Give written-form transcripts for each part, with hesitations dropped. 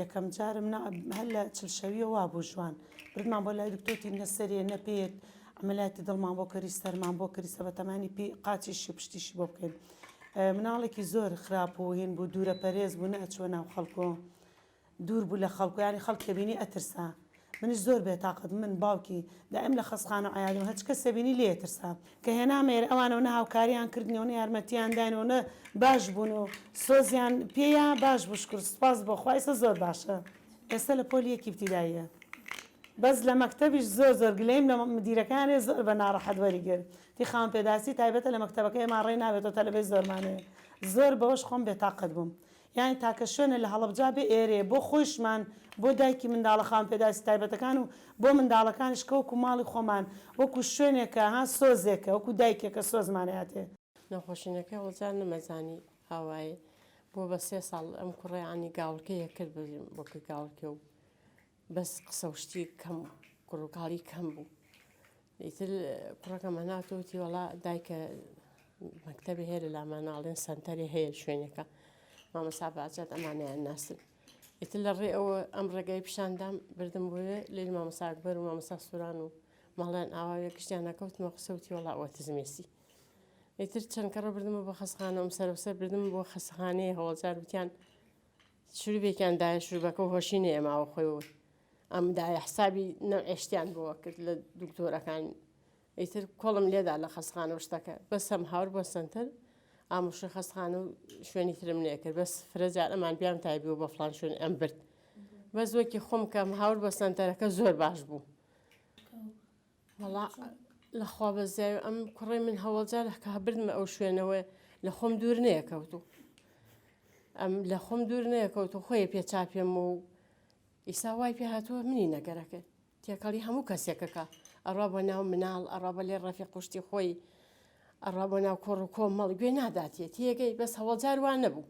یەکەم جارم هەر لە چلشەویە وا بوو ژوان بردمان بۆ لای دکتۆتی نەسەریە نەپێت ئەمەلاتی دڵمان بۆ کەری سەرمان بۆ کەریسە بە تەمانی پێی قاچیشی پشتیشی بۆ بکەین مناڵێکی زۆر خراپ و هین بوو دوورە پەرێز بوو نەچوە ناو خەڵکۆ دوور بوو لە خەڵکو ینی خەڵک کەبینی ئەترسا منیش زۆر بێتاقەت من باوکی دائم لە خەسخانە عیادم هەچ کەس سەبینی لێ ترسا کە هێنامێر ئەوانەوە نە هاوکاریان کردنەوە نە یارمەتیان داینەوە نە باش بوون و سۆزیان پێیە باش بوو شکر سوپاس بۆ خوا ئێستا زۆر باشە ئێستا لە پۆلی یەکی ابتیداییە بەس لە مەکتەبیش زۆر گلەیم لە مدیرەکانێ زۆر بە ناڕەحەت وەریگرت تی خاوەن پێداسی تایبەتە لە مەکتەبەکە ئێمان ڕێی ناوێتەوە تەلەبەی زۆرمانەیە زۆر بەوەش خۆم بێتاقەت بووم یانی تاکە شوێنە لە هەڵەبجا بێ ئێرێ بۆ خۆشمان بۆ دایکی منداڵە خاوەن پێداسی تایبەتەکان و بۆ منداڵەکانیش کە وەکو ماڵی خۆمان وەکو شوێنێکە ها سۆزێکە وەکو دایکێکە سۆزمانەیەاتێ نەخۆشینەکە وەزار نەمەزانی هاوایە بۆ بە 3 ساڵ ئەم کوڕیانی گاڵکەیە کرد بۆکە گاڵکە و بەس قسە شتی کەم کوڕکاڵی کەم بوو ئیتر کوڕەکەمە ناتۆتی وەڵا دایکە مەکتەبی هەیە لە لاماناڵێن سەنتەری هەیە شوێنەکە مامەسا باجات ئەمانیان ناسن ئیتر لە ڕێ ئەوە ئەم ڕێگای پیشاندام بردم بۆیە لێ مامەسا ئەکبەر و مامەسا سووران و ماڵیان ئاواوێ گشتیان نەکەوتمە قسەوتی وەڵا ئۆتیزمێسی ئیتر چەند کەڕە بردممە بۆ خەسخانە ئەم سەرسەر بردم بۆ خەسخانەیە هەوڵجار وتیان شروبێکیان دایە شروبەکە هۆشینە ئێماوە خۆیەوە ئەم دایە حسابی نەعێشتیان بۆوە کرد لە دکتۆرەکان ئیتر کۆڵم لێدا لە خەسخانە شتەکە بەسەم هاور بۆ سنتەر ئامۆژە خەسخانە و شوێنی ترم لێ کرد بەس فرەجار ئەمان بیام تایبی و بە فڵان شوێن ئەم برد بەس وەکی خۆم کەم هاور بە سنتەرەکە زۆر باش بوو وەڵا لەخوا بەزای ئەم کوڕی من هەوڵجار کە بردمە ئەو شوێنەوە لە خۆم دوور نەیەکەوت و ئەم لە خۆم دوور نەیەکەوت و خۆی پێچاپێم و ئیسا وای پێ هاتووە منی نەگەرەکە تێکەڵی هەموو کەسێکەکە ئەڕوا بە ناو مناڵ ئەڕوا بە لێ ڕەفی قوشتی خۆی ئەڕوا بە ناو کۆڕ و کۆمەڵ گوێ ناداتێت تێگەی بەس هەوڵجار وان نەبوو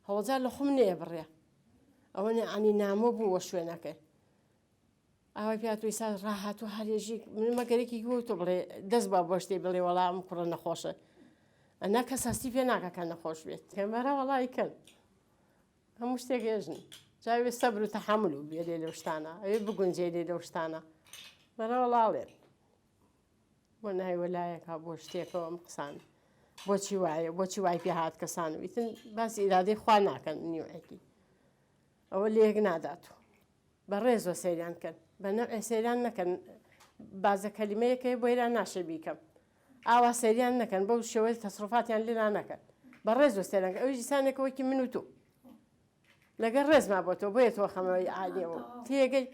هەوڵجار لە خۆم نەیە بڕێ ئەوە ئەنی نامۆ بووە شوێنەکە ئەوەی پێاتوی سا ڕاهاتوو هەرێژی من مەگەرێکی گوتۆ بڵێ دەست بە بۆ شتێ بڵێ وەڵام کوڕە نەخۆشە ئەنا کەس هەستی پێ ناکەکە نەخۆش بێت تێمەرە وەڵی کەن هەموو شتێک هێژنی جاوێ سەبر و تەحەمل و بێ لێ لەو شتانە ئەوێ بگونجێ لێ لەو شتانە بەرە وەڵاڵێن بۆ نای وەلایەکە بۆ شتێکەوە ئەم قسان بۆچی وایە بۆچی وای پێ هات کەسان ویتن باسی ئیرادەی خوا ناکەن نیوەیەکی ئەوە لێک ناداتوە بەڕێزۆ سەیران کەن بە نەوعێ سەیران نەکەن بازە کەلیمەیەکە بۆیران ناشە بیکەم ئاوا سەیریان نەکەن بەو شێوەی تەسڕفاتیان لێران نەکەن بە ڕێزۆ سەیران کە ئەوی جیسانێکەوەکی من و تۆ لەگەر ڕێزما بۆ تۆ بۆیە تۆ خەمەوەی عالیەوە تێگەی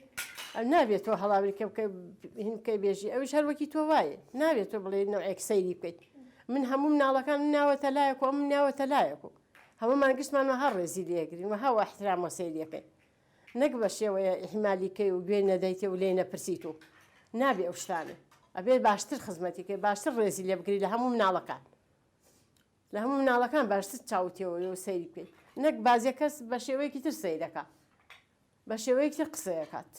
نابێت تۆ هەڵاوریکە بکەی بێژی ئەوش هەروەکی تۆ وایە نابێت تۆ بڵێ نەوعێک سەیری بکەیت من هەموو مناڵەکان ناوەتە لایەک و ئەم ناوەتە لایەک و هەمومان گشتمانەوە هەر ڕێزی لێگرین و هەوا احترامە سەیریەکەی نەک بە شێوەیە ئیحمالیکەی و گوێ نەدەیتێ و لێ نەپرسیت و نابێ ئەو شتانە ئەبێت باشتر خزمەتیکەی باشتر ڕێزی لێ بگری لە هەموو مناڵەکان لە هەموو مناڵەکان باشتر چاوتێەوە و سەیری بکەیت نەک بازیە کەس بە شێوەیەکی تر سەیرەکە بە شێوەیەکی تر قسەیەکات